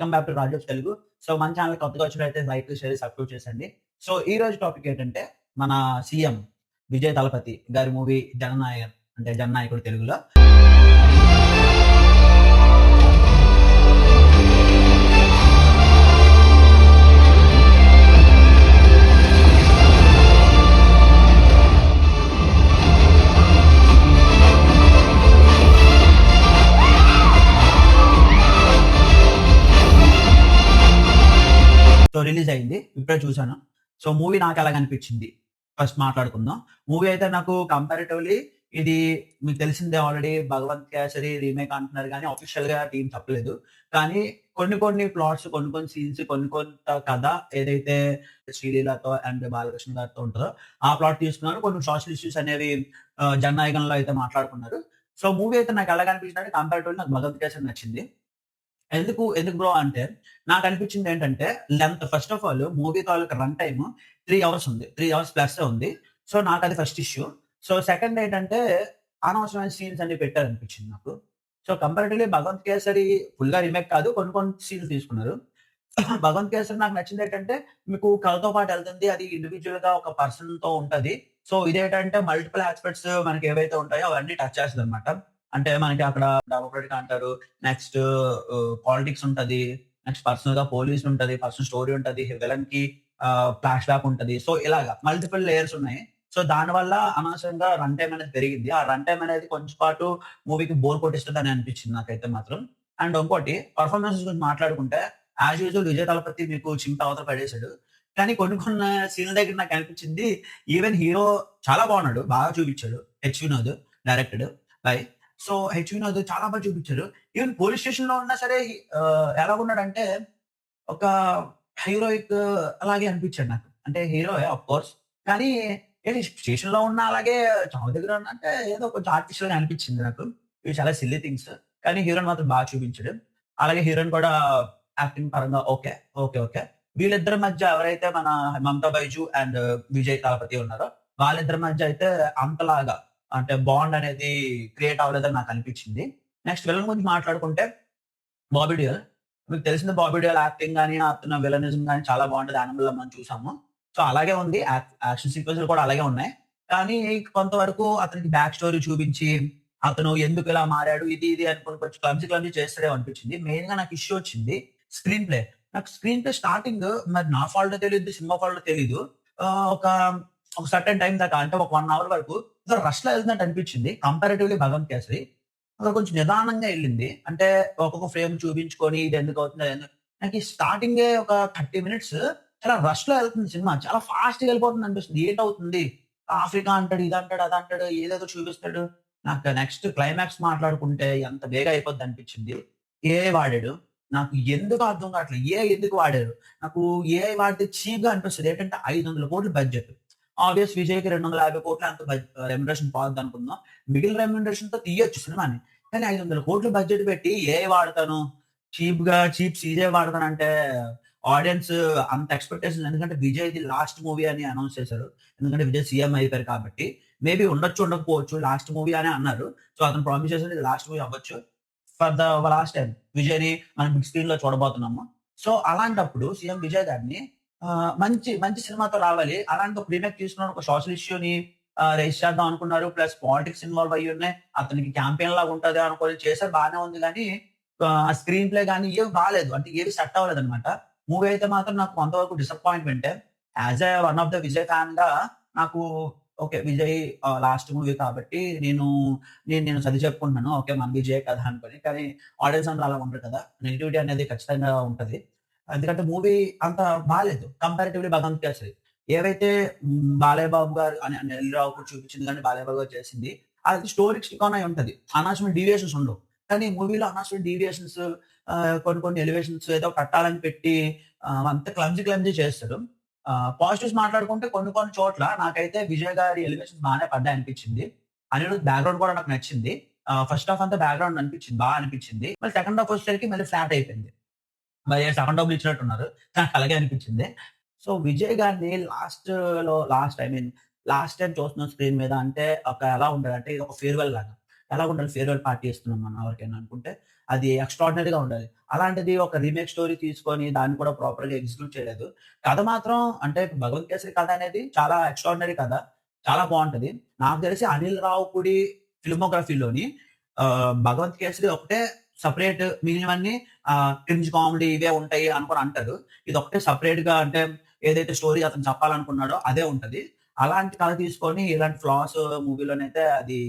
Welcome back to Rajo's Telugu. So, మన channel కొత్తగా వచ్చినట్లయితే లైక్, షేర్, సబ్స్క్రైబ్ చేసేయండి. సో, ఈ రోజు టాపిక్ ఏంటంటే, మన సీఎం విజయ్ దళపతి గారి మూవీ 'జననాయక్' అంటే 'జననాయకుడు' తెలుగులో. సో, రిలీజ్ అయింది. ఇప్పుడే చూసాను. సో, మూవీ నాకెలాగ అనిపించింది? ఫస్ట్ మాట్లాడుకుందాం. మూవీ అయితే నాకు కంపారిటివ్‌లీ ఇది మీకు తెలిసిందే ఆల్రెడీ 'భగవంత్ కేసరి' రీమేక్ అంటున్నారు గానీ ఆఫిషియల్‌గా టీమ్ చెప్పలేదు. కానీ కొన్ని ప్లాట్స్, కొన్ని సీన్స్, కొంత కథ ఏదైతే శ్రీలీలతో అండ్ బాలకృష్ణ గారితో ఉంటదో ఆ ప్లాట్ తీసుకున్నారు. కొన్ని సోషల్ ఇష్యూస్ అనేవి 'జననాయకంలో' అయితే మాట్లాడుకున్నారు. సో, మూవీ అయితే నాకు ఎలాగ అనిపించిందంటే కంపారిటివ్‌లీ నాకు 'భగవంత్ కేసరి' నచ్చింది. ఎందుకు బ్రో అంటే, నాకనిపించిందేంటంటే, length first of all movie తాలూకా రన్ టైమ్ 3 అవర్స్ ఉంది. 3 అవర్స్ ప్లస్సే ఉంది. సో, నాకది ఫస్ట్ ఇష్యూ. సో, సెకండ్ ఏంటంటే, అనవసరమైన సీన్స్ అన్ని పెట్టారనిపించింది నాకు. సో, కంపారిటివ్‌లీ 'భగవంత్ కేసరి' ఫుల్‌గా రీమేక్ కాదు. కొన్ని సీన్స్ తీసుకున్నారు. 'భగవంత్ కేసరి' నాకు నచ్చిందేంటంటే, మీకు కథతో పాటు ఎళ్తుంది. అది ఇండివిడ్యుయల్‌గా ఒక పర్సన్‌తో ఉంటది. సో, ఇదేంటంటే మల్టిపుల్ యాస్పెక్ట్స్ మనకి ఏవైతే ఉంటాయో అవన్నీ టచ్ చేస్తదనమాట. అంటే మనకి అక్కడ డెమోక్రటిక్ అంటారు. నెక్స్ట్ పాలిటిక్స్ ఉంటది. నెక్స్ట్ పర్సనల్‌గా పోలీస్ ఉంటది. పర్సనల్ స్టోరీ ఉంటది. విలన్‌కి ఫ్లాష్ బ్యాక్ ఉంటది. సో, ఇలాగ మల్టిపుల్ లేయర్స్ ఉన్నాయి. సో, దానివల్ల అనవసరంగా రన్ టైమ్ అనేది పెరిగింది. ఆ రన్ టైమ్ అనేది కొంచెం పాటు మూవీకి బోర్ కొట్టిస్తదని అనిపించింది నాకైతే మాత్రం. అండ్ ఇంకోటి పెర్ఫార్మన్సెస్ గురించి మాట్లాడుకుంటే యాస్ యూజువల్ విజయ్ దళపతి మీకు చింపి అవతల పడేసాడు. కానీ కొన్ని సీన్‌ల దగ్గర నాకనిపించింది ఈవెన్ హీరో చాలా బాగున్నాడు. బాగా చూపించాడు. 'H. Vinod' directed by. So, 'H. Vinod' చాలా బాగా చూపించారు. ఈవెన్ పోలీస్ స్టేషన్‌లో ఉన్నా సరే ఎలాగున్నాడంటే ఒక హీరోయిక్ అలాగే అనిపించాడు నాకు. అంటే హీరోయే ఆఫ్ కోర్స్. కానీ ఏంటి స్టేషన్‌లో ఉన్నా అలాగే చావు దగ్గర ఉన్నా అంటే ఏదో కొంచెం ఆర్టిఫిషియల్‌గా అనిపించింది నాకు. ఇవి చాలా సిల్లీ థింగ్స్. కానీ హీరోని మాత్రం బాగా చూపించాడు. అలాగే హీరోయిన్ కూడా యాక్టింగ్ పరంగా ఓకే. వీళ్ళిద్దరి మధ్య ఎవరైతే మన 'మమతా బైజు' అండ్ విజయ్ దళపతి ఉన్నారో వాళ్ళిద్దరి మధ్య అయితే అంతలాగా అంటే బాండ్ అనేది క్రియేట్ అవ్వలేదని నాకనిపించింది. నెక్స్ట్ విలన్ గురించి మాట్లాడుకుంటే 'బాబీ డియోల్'. మీకు తెలిసిందే 'బాబీ డియోల్' యాక్టింగ్ గాని, అతని విలనిజం గాని చాలా బాగుంటది. 'యానిమల్‌లో' మనం చూసాము. సో, అలాగే ఉంది. యాక్షన్ సీక్వెన్స్‌లు కూడా అలాగే ఉన్నాయి. కానీ కొంతవరకు అతనికి బ్యాక్ స్టోరీ చూపించి, అతను ఎందుకు ఇలా మారాడు ఇది అనుకోని కొంచెం క్లమ్జీ చేస్తాడేమో అనిపించింది. మెయిన్‌గా నాకు ఇష్యూ వచ్చింది స్క్రీన్ ప్లే. నాకు స్క్రీన్ ప్లే స్టార్టింగ్ మరి నా ఫాల్టో తెలీదు, సినిమా ఫాల్టో తెలీదు. ఒక సర్టెన్ టైమ్ దాకా అంటే ఒక 1 అవర్ వరకు ఏదో రష్‌లో ఎళ్తున్నట్టు అనిపించింది. కంపారిటివ్‌లీ 'భగవంత్ కేసరి' అక్కడ కొంచెం నిదానంగా ఎళ్ళింది. అంటే ఒక్కొక్క ఫ్రేమ్ చూపించుకొని ఇదెందుకవుతుంది నాకు ఈ స్టార్టింగే ఒక 30 మినిట్స్ చాలా రష్‌లో ఎళ్తుంది సినిమా. చాలా ఫాస్ట్‌గా ఎళ్ళిపోతుంది అనిపిస్తుంది. ఏంటవుతుంది? ఆఫ్రికా అంటాడు, ఇదంటాడు, అదంటాడు, ఏదేదో చూపిస్తాడు. నాకు నెక్స్ట్ క్లైమాక్స్ మాట్లాడుకుంటే ఎంత బేగా అయిపోద్దనిపించింది. ఏఐ వాడాడు. నాకు ఎందుకో అర్థం కావట్లేదు. ఏఐ ఎందుకు వాడారు? నాకు ఏఐ వాడితే చీప్‌గా అనిపిస్తది. ఏంటంటే 500,00,00,000 బడ్జెట్. ఆబ్వియస్ విజయ్‌కి 250,00,00,000 అంత రెమ్యునరేషన్ పోద్దనుకుందాం. మిగిలిన రెమ్యునరేషన్‌తో తీయొచ్చు సినిమాని. కానీ 500,00,00,000 బడ్జెట్ పెట్టి ఏఐ వాడతాను. చీప్ సీజే వాడతానంటే ఆడియన్స్ అంత ఎక్స్‌పెక్టేషన్స్ ఎందుకంటే విజయ్‌ది లాస్ట్ మూవీ అని అనౌన్స్ చేశారు. ఎందుకంటే విజయ్ సీఎం అయిపోయారు కాబట్టి. మేబీ ఉండొచ్చు, ఉండకపోవచ్చు. లాస్ట్ మూవీ అనే అన్నారు. సో, అతను ప్రామిస్ చేసాడు ఇది లాస్ట్ మూవీ అవ్వచ్చు. ఫర్ ద లాస్ట్ టైమ్ విజయ్‌ని మనం బిగ్ స్క్రీన్‌లో చూడబోతున్నాము. సో, అలాంటప్పుడు సీఎం విజయ్ గారిని మంచి సినిమాతో రావాలి. అలాంటప్పుడు రీమేక్ తీసుకున్న ఒక సోషల్ ఇష్యూని రైజ్ చేద్దాం అనుకున్నారు. ప్లస్ పాలిటిక్స్ ఇన్వాల్వ్ అయ్యున్నాయి. అతనికి క్యాంపెయిన్ లాగా ఉంటది అనుకోని చేశారు బానే ఉంది గానీ ఆ స్క్రీన్ ప్లే గాని ఏవి బాలేదు. అంటే ఏవి సెట్ అవ్వలేదన్నమాట. మూవీ అయితే మాత్రం నాకు కొంతవరకు డిసప్పాయింట్‌మెంటే. As one of the Vijay ఫ్యాన్‌గా నాకు ఓకే. విజయ్ లాస్ట్ మూవీ కాబట్టి నేను సర్ది చెప్పుకుంటున్నాను. ఓకే. మన విజయే కదా అనుకోని. కానీ ఆడియన్స్ అందరూ అలా ఉండరు కదా! నెగటివిటీ అనేది ఖచ్చితంగా ఉంటది. ఎందుకంటే మూవీ అంత బాలేదు. కంపారిటివ్‌లీ 'భగవంత్ కేసరి' ఏవైతే బాలయ్య బాబు గారు అని 'అనిల్ రావిపూడి' చూపించింది గాని, బాలయ్య బాబు గారు చేసింది. అది స్టోరీకి స్టిక్ ఆన్ అయ్యి ఉంటది. అనవసరమైన డీవియేషన్స్ ఉండవు. కానీ మూవీలో అనవసరమైన డీవియేషన్స్ కొన్ని ఎలివేషన్స్ ఏదో కట్టాలని పెట్టి అంతా క్లమ్జీ చేస్తారు. పాజిటివ్స్ మాట్లాడుకుంటే కొన్ని చోట్ల నాకైతే విజయ్ గారి ఎలివేషన్స్ బానే పడ్డాయనిపించింది. అనిరుద్ బ్యాక్‌గ్రౌండ్ కూడా నాకు నచ్చింది. ఫస్ట్ హాఫ్ అంతా బ్యాక్‌గ్రౌండ్ అనిపించింది. అనిపించింది. మళ్ళీ సెకండ్ హాఫ్ వచ్చేసరికి మళ్ళీ ఫ్లాట్ అయిపోయింది. మరి సెకండ్ హాఫ్‌లో ఇచ్చినట్టున్నారు. నాకు అలాగే అనిపించింది. సో, విజయ్ గారిని లాస్ట్ టైమ్ చూస్తున్నాం స్క్రీన్ మీద అంటే ఎలా ఉంటదంటే ఇది ఒక ఫేర్‌వెల్ లాగా. ఎలాగుండాలి ఫేర్‌వెల్ పార్టీ ఇస్తున్నాం మనం ఎవరికైనా అనుకుంటే, అది ఎక్స్ట్రాడినరీగా ఉండాలి. అలాంటిది ఒక రీమేక్ స్టోరీ తీసుకొని దాన్ని కూడా ప్రాపర్‌గా ఎగ్జిక్యూట్ చేయలేదు. కథ మాత్రం అంటే 'భగవంత్ కేసరి' కథ అనేది చాలా ఎక్స్ట్రాడినరీ కథ. చాలా బావుంటది. నాకు తెలిసి అనిల్ రావిపూడి ఫిల్మోగ్రఫీలోని 'భగవంత్ కేసరి' ఒకటే సెపరేట్, మిగిలినవన్నీ క్రింజ్ కామెడీ ఇవే ఉంటాయి అనుకోని అంటారు. ఇదొక్కటే సెపరేట్‌గా అంటే ఏదైతే స్టోరీ అతను చెప్పాలనుకున్నాడో అదే ఉంటది. అలాంటి కథ తీసుకొని ఇలాంటి ఫ్లాస్ మూవీలోనైతే అది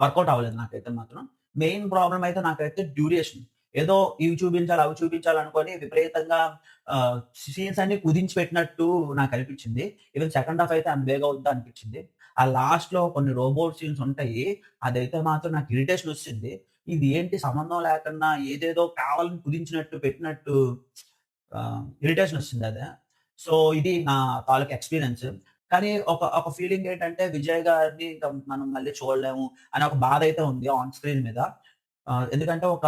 వర్కౌట్ అవ్వలేదు నాకైతే మాత్రం. మెయిన్ ప్రాబ్లమ్ అయితే నాకైతే డ్యూరేషన్. ఏదో ఇవి చూపించాలి, అవి చూపించాలి అనుకోని విపరీతంగా సీన్స్ అన్ని కుదించి పెట్టినట్టు నాకనిపించింది. ఈవెన్ సెకండ్ హాఫ్ అయితే అంత బేగా వద్దా అనిపించింది. ఆ లాస్ట్‌లో కొన్ని రోబోట్ సీన్స్ ఉంటాయి. అదైతే మాత్రం నాకు ఇరిటేషన్ ఒచ్చేసింది. ఇది ఏంటి సంబంధం లేకుండా ఏదేదో కావాలని కుదించినట్టు పెట్టినట్టు ఇరిటేషన్ ఒచ్చేసిందది. సో, ఇది నా తాలూకా ఎక్స్‌పీరియన్స్. కానీ ఒక ఫీలింగ్ ఏంటంటే విజయ్ గారిని ఇంక మనం మళ్ళీ చూడలేము అనే ఒక బాధైతే ఉంది ఆన్ స్క్రీన్ మీద. ఎందుకంటే ఒక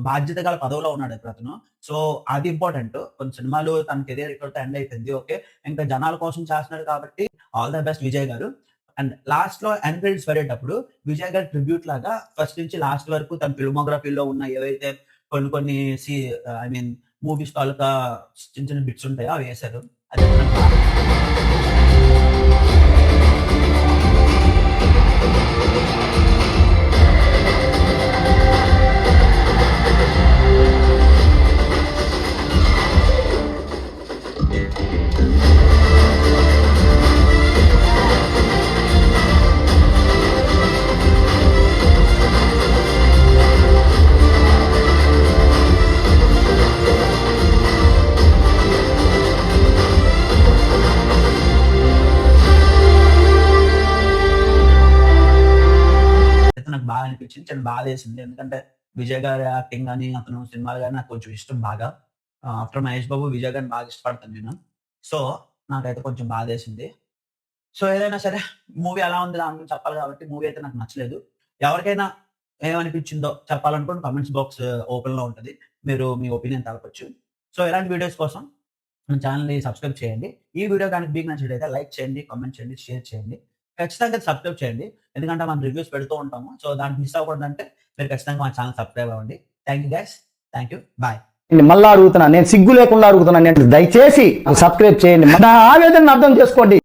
బాధ్యత గల పదవిలో ఉన్నాడు ఇప్పుడతను. సో, అది ఇంపార్టెంట్. కొన్ని సినిమాలు తన కెరియర్ ఇక్కడితో ఎండ్ అయిపోయింది. ఓకే. ఇంకా జనాల కోసం చేస్తున్నాడు కాబట్టి ఆల్ ద బెస్ట్ విజయ్ గారు. అండ్ లాస్ట్‌లో ఎండ్ క్రెడిట్స్ పడేటప్పుడు విజయ్ గారి ట్రిబ్యూట్ లాగా ఫస్ట్ నుంచి లాస్ట్ వరకు తన ఫిల్మోగ్రఫీలో ఉన్న ఏవైతే కొన్ని కొన్ని ఐ మీన్ మూవీస్ తాలూకా చిన్న చిన్న బిట్స్ ఉంటాయో అవి వేశారు. అది నాకు బాగా నచ్చింది. అయితే నాకు బాగా అనిపించింది. చాలా బాధేసింది. ఎందుకంటే విజయ్ గారి యాక్టింగ్ గాని, అతను సినిమాలు గాని నాకు కొంచెం ఇష్టం బాగా. ఆఫ్టర్ మహేష్ బాబు, విజయ్ గారిని బాగా ఇష్టపడతాను నేను. సో, నాకైతే కొంచెం బాధేసింది. సో, ఏదైనా సరే మూవీ ఎలా ఉంది దాని గురించి చెప్పాలి కాబట్టి మూవీ అయితే నాకు నచ్చలేదు. ఎవరికైనా ఏమనిపించిందో చెప్పాలనుకుంటే కామెంట్స్ బాక్స్ ఓపెన్‌లో ఉంటది. మీరు మీ ఒపీనియన్ తెలపొచ్చు. సో, ఇలాంటి వీడియోస్ కోసం మన ఛానెల్‌ని సబ్స్క్రైబ్ చేయండి. ఈ వీడియో గనుక మీకు నచ్చినట్లయితే లైక్ చేయండి, కామెంట్ చేయండి, షేర్ చేయండి. ఖచ్చితంగా సబ్స్క్రైబ్ చేయండి. ఎందుకంటే మనం రివ్యూస్ పెడుతూ ఉంటాము. సో, దానికి మిస్ అవ్వకూడదంటే మీరు ఖచ్చితంగా మన ఛానెల్ సబ్స్క్రైబ్ అవ్వండి. Thank you guys. Thank you. Bye. మళ్ళా అడుగుతున్నా, నేను సిగ్గు లేకుండా అడుగుతున్నాను. దయచేసి సబ్స్క్రైబ్ చేయండి. నా ఆవేదనను అర్థం చేసుకోండి.